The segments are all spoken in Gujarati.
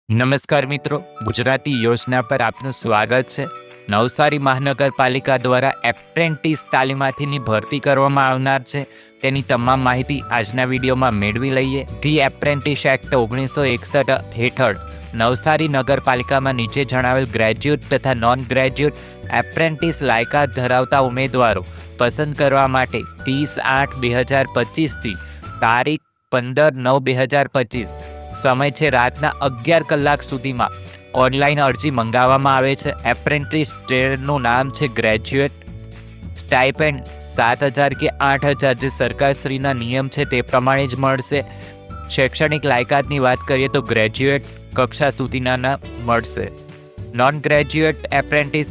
નમસ્કાર મિત્રો, ગુજરાતી યોજના પર આપનું સ્વાગત છે। નવસારી મહાનગરપાલિકા દ્વારા એપ્રેન્ટિસ તાલીમાર્થીની ભરતી કરવામાં આવનાર છે, તેની તમામ માહિતી આજના વિડીયોમાં મેળવી લઈએ। ધી એપ્રેન્ટિસ એક્ટ 1961 હેઠળ નવસારી નગરપાલિકામાં નીચે જણાવેલ ગ્રેજ્યુએટ તથા નોન ગ્રેજ્યુએટ એપ્રેન્ટિસ લાયકાત ધરાવતા ઉમેદવારો પસંદ કરવા માટે 30/8/2025 તારીખ 15/9/2025 સમય છે રાતના 11 કલાક સુધીમાં ઓનલાઈન અરજી મંગાવવામાં આવે છે। એપ્રેન્ટિસ ટ્રેડનું નામ છે ગ્રેજ્યુએટ। સ્ટાઇપેન્ડ 7,000 કે 8,000 જે સરકારશ્રીના નિયમ છે તે પ્રમાણે જ મળશે। શૈક્ષણિક લાયકાતની વાત કરીએ તો ગ્રેજ્યુએટ કક્ષા સુધીના મળશે। નોન ગ્રેજ્યુએટ એપ્રેન્ટિસ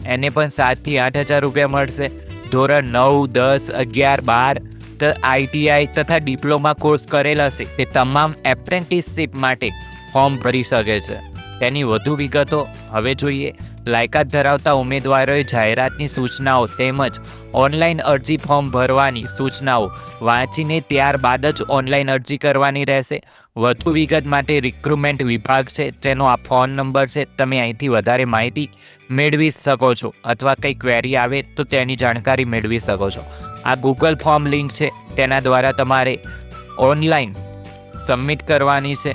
એને પણ 7,000 થી 8,000 રૂપિયા મળશે। ધોરણ 9, 10, 11, 12 આઈટીઆઈ તથા ડિપ્લોમા કોર્સ કરેલ હશે તે તમામ એપ્રેન્ટિસશીપ માટે ફોર્મ ભરી શકે છે। તેની વધુ વિગતો હવે જોઈએ। લાયકાત ધરાવતા ઉમેદવારોએ જાહેરાતની સૂચનાઓ તેમજ ઓનલાઈન અરજી ફોર્મ ભરવાની સૂચનાઓ વાંચીને ત્યારબાદ જ ઓનલાઈન અરજી કરવાની રહેશે। વધુ વિગત માટે રિક્રુટમેન્ટ વિભાગ છે જેનો આ ફોન નંબર છે, તમે અહીંથી વધારે માહિતી મેળવી શકો છો અથવા કંઈ ક્વેરી આવે તો તેની જાણકારી મેળવી શકો છો। આ ગૂગલ ફોર્મ લિંક છે, તેના દ્વારા તમારે ઓનલાઈન સબમિટ કરવાની છે।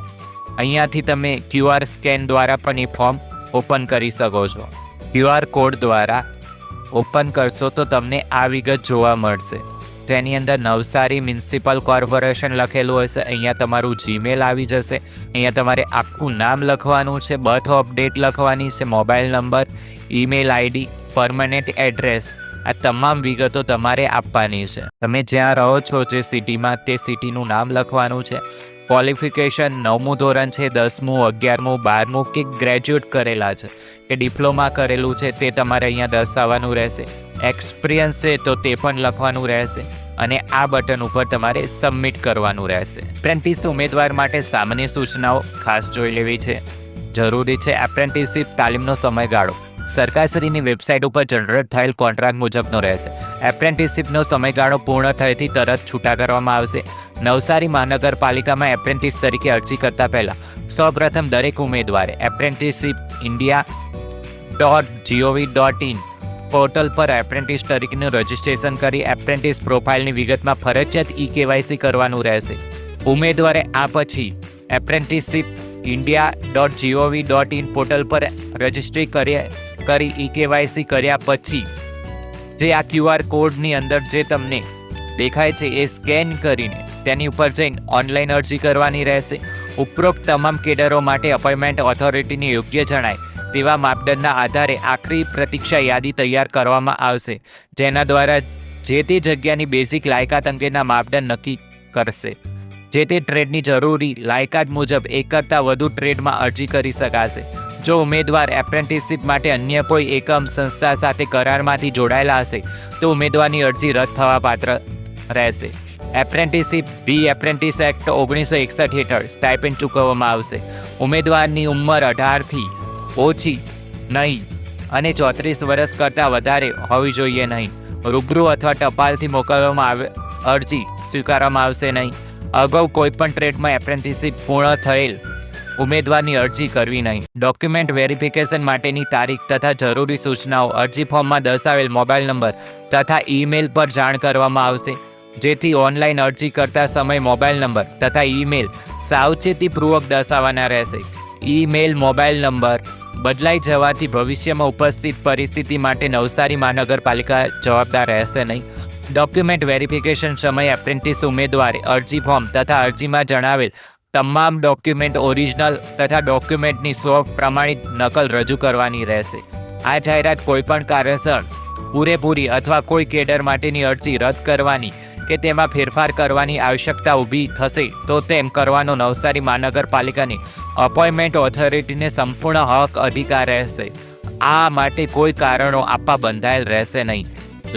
અહીંયાથી તમે QR સ્કેન દ્વારા પણ એ ફોર્મ ઓપન કરી શકો છો। QR કોડ દ્વારા ઓપન કરશો તો તમને આ વિગત જોવા મળશે, જેની અંદર નવસારી મ્યુનિસિપલ કોર્પોરેશન લખેલું હશે। અહીંયા તમારું જીમેલ આવી જશે। અહીંયા તમારે આખું નામ લખવાનું છે, બર્થ અપડેટ લખવાની છે, mobile number, email ID, permanent address, આ તમામ વિગતો તમારે આપવાની છે। તમે જ્યાં રહો છો જે સિટીમાં તે સિટીનું નામ લખવાનું છે। ક્વોલિફિકેશન 9મું ધોરણ છે, 10મું, 11મું, 12મું કે ગ્રેજ્યુએટ કરેલા છે કે ડિપ્લોમા કરેલું છે તે તમારે અહીંયા દર્શાવવાનું રહેશે। એક્સપિરિયન્સ છે તો તે પણ લખવાનું રહેશે અને આ બટન ઉપર તમારે સબમિટ કરવાનું રહેશે। એપ્રેન્ટિસ ઉમેદવાર માટે સામાન્ય સૂચનાઓ ખાસ જોઈ લેવી છે, જરૂરી છે। એપ્રેન્ટિસશીપ તાલીમનો સમયગાળો સરકારશ્રીની વેબસાઇટ ઉપર જનરેટ થયેલ કોન્ટ્રાક્ટ મુજબનો રહેશે। એપ્રેન્ટિસશીપનો સમયગાળો પૂર્ણ થયેથી તરત છૂટા કરવામાં આવશે। નવસારી મહાનગરપાલિકામાં એપ્રેન્ટિસ તરીકે અરજી કરતા પહેલાં સૌપ્રથમ દરેક ઉમેદવારે apprenticeshipindia.gov.in પોર્ટલ પર એપ્રેન્ટિસ તરીકેનું રજિસ્ટ્રેશન કરી એપ્રેન્ટિસ પ્રોફાઇલની વિગતમાં ફરજિયાત KYC કરવાનું રહેશે। ઉમેદવારે આ પછી apprenticeshipindia.gov.in પોર્ટલ પર રજિસ્ટ્રી કરી KYC કર્યા પછી જે આ QR કોડની અંદર જે તમને દેખાય છે એ સ્કેન કરીને તેની ઉપર જઈને ઓનલાઈન અરજી કરવાની રહેશે। ઉપરોક્ત તમામ કેડરો માટે અપોઇન્ટમેન્ટ ઓથોરિટીની યોગ્ય જણાય તેવા માપદંડના આધારે આખરી પ્રતીક્ષા યાદી તૈયાર કરવામાં આવશે, જેના દ્વારા જે તે જગ્યાની બેઝિક લાયકાત અંગેના માપદંડ નક્કી કરશે। જે તે ટ્રેડની જરૂરી લાયકાત મુજબ એક કરતાં વધુ ટ્રેડમાં અરજી કરી શકાશે। જો ઉમેદવાર એપ્રેન્ટિસશીપ માટે અન્ય કોઈ એકમ સંસ્થા સાથે કરારમાંથી જોડાયેલા હશે તો ઉમેદવારની અરજી રદ થવા પાત્ર રહેશે। એપ્રેન્ટિસશીપ ધી એપ્રેન્ટિસ એક્ટ 1961 હેઠળ સ્ટાઇપેન્ડ ચૂકવવામાં આવશે। ઉમેદવારની ઉંમર 18થી ઓછી નહીં અને 34 વર્ષ કરતાં વધારે હોવી જોઈએ નહીં। રૂબરૂ અથવા ટપાલથી મોકલવામાં અરજી સ્વીકારવામાં આવશે નહીં। અગાઉ કોઈપણ ટ્રેડમાં એપ્રેન્ટિસશીપ પૂર્ણ થયેલ ઉમેદવારની અરજી કરવી નહીં। ડોક્યુમેન્ટ વેરિફિકેશન માટેની તારીખ તથા જરૂરી સૂચનાઓ અરજી ફોર્મમાં દર્શાવેલ મોબાઈલ નંબર તથા ઈમેલ પર જાણ કરવામાં આવશે, જેથી ઓનલાઈન અરજી કરતા સમયે મોબાઈલ નંબર તથા ઈમેલ સાવચેતીપૂર્વક દર્શાવવાના રહેશે। ઈમેલ મોબાઈલ નંબર બદલાઈ જવાથી ભવિષ્યમાં ઉપસ્થિત પરિસ્થિતિ માટે નવસારી મહાનગરપાલિકા જવાબદાર રહેશે નહીં। ડોક્યુમેન્ટ વેરિફિકેશન સમયે એપ્રેન્ટિસ ઉમેદવારે અરજી ફોર્મ તથા અરજીમાં જણાવેલ તમામ ડોક્યુમેન્ટ ઓરિજિનલ તથા ડોક્યુમેન્ટની પ્રમાણિત નકલ રજૂ કરવાની રહેશે। આ જાહેરાત કોઈપણ કારણસર પૂરેપૂરી અથવા કોઈ કેડર માટેની અરજી રદ કરવાની કે તેમાં ફેરફાર કરવાની આવશ્યકતા ઊભી થશે તો તેમ કરવાનો નવસારી મહાનગરપાલિકાની અપોઇન્ટમેન્ટ ઓથોરિટીને સંપૂર્ણ હક અધિકાર રહેશે। આ માટે કોઈ કારણો આપવા બંધાયેલ રહેશે નહીં।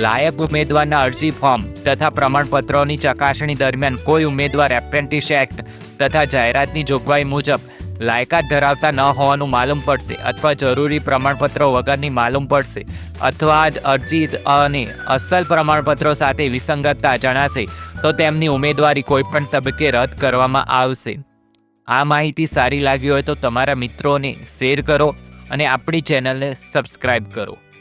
લાયક ઉમેદવારના અરજી ફોર્મ તથા પ્રમાણપત્રોની ચકાસણી દરમિયાન કોઈ ઉમેદવાર એપ્રેન્ટિસ એક્ટ તથા જાહેરાતની જોગવાઈ મુજબ લાયકાત ધરાવતા ન હોવાનું માલુમ પડશે અથવા જરૂરી પ્રમાણપત્રો વગરની માલુમ પડશે અથવા અરજી અને અસલ પ્રમાણપત્રો સાથે વિસંગતતા જણાશે તો તેમની ઉમેદવારી કોઈપણ તબક્કે રદ કરવામાં આવશે। આ માહિતી સારી લાગી હોય તો તમારા મિત્રોને શેર કરો અને આપણી ચેનલને સબસ્ક્રાઈબ કરો.